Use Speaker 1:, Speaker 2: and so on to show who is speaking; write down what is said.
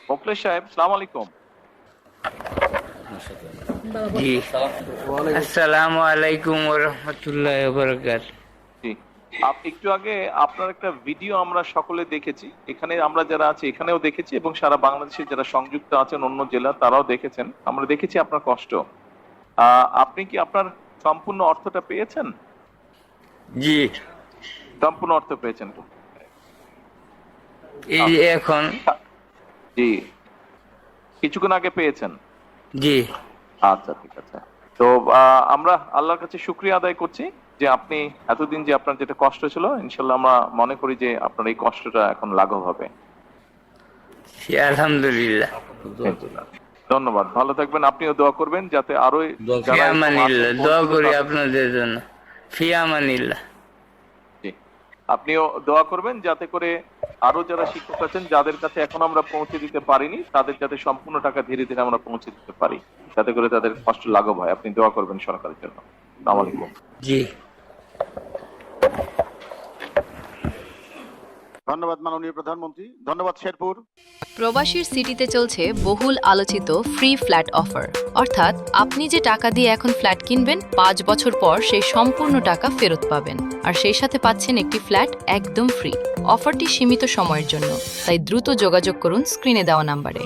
Speaker 1: মোখলেস সাহেব, সালাম আলাইকুম।
Speaker 2: জি, আসসালামু আলাইকুম ওয়া রাহমাতুল্লাহি ওয়া বারাকাতুহু।
Speaker 1: জি, একটু আগে আপনার একটা ভিডিও আমরা সকলে দেখেছি, এখানে আমরা যারা আছি এখানেও দেখেছি এবং সারা বাংলাদেশে যারা সংযুক্ত আছেন অন্য জেলা তারাও দেখেছেন। আমরা দেখেছি আপনার কষ্ট। আপনি কি আপনার সম্পূর্ণ অর্থটা পেয়েছেন?
Speaker 2: জি,
Speaker 1: সম্পূর্ণ অর্থ পেয়েছেন তো?
Speaker 2: এই যে এখন।
Speaker 1: জি, কিছুক্ষণ আগে পেয়েছেন।
Speaker 2: জি,
Speaker 1: আচ্ছা, ঠিক আছে। তো আমরা আল্লাহর কাছে শুকরিয়া আদায় করছি যে আপনি এতদিন যে আপনার যেটা কষ্ট ছিল, ইনশাল্লাহ আমরা মনে করি যে আপনার এই কষ্টটা এখন লাঘব হবে।
Speaker 2: জি, আলহামদুলিল্লাহ।
Speaker 1: ধন্যবাদ, ভালো থাকবেন। আপনিও দোয়া করবেন যাতে আরো
Speaker 2: ফি আমানিল্লাহ, দোয়া করি আপনাদের জন্য। ফি আমানিল্লাহ।
Speaker 1: জি, আপনিও দোয়া করবেন যাতে করে আরো যারা শিক্ষক আছেন যাদের কাছে এখন আমরা পৌঁছে দিতে পারিনি তাদের যাতে সম্পূর্ণ টাকা ধীরে ধীরে আমরা পৌঁছে দিতে পারি, যাতে করে তাদের কষ্ট লাঘব হয়। আপনি দোয়া করবেন সরকারের জন্য। আসসালামু আলাইকুম।
Speaker 2: জি,
Speaker 3: ধন্যবাদ মাননীয় প্রধানমন্ত্রী, ধন্যবাদ শেরপুর।
Speaker 4: প্রবাসীর সিটিতে চলছে বহুল আলোচিত ফ্রি ফ্ল্যাট অফার, অর্থাৎ আপনি যে টাকা দিয়ে এখন ফ্ল্যাট কিনবেন 5 বছর পর সেই সম্পূর্ণ টাকা ফেরত পাবেন, আর সেই সাথে পাচ্ছেন একটি ফ্ল্যাট একদম ফ্রি। অফারটি সীমিত সময়ের জন্য, তাই দ্রুত যোগাযোগ করুন স্ক্রিনে দেওয়া নাম্বারে।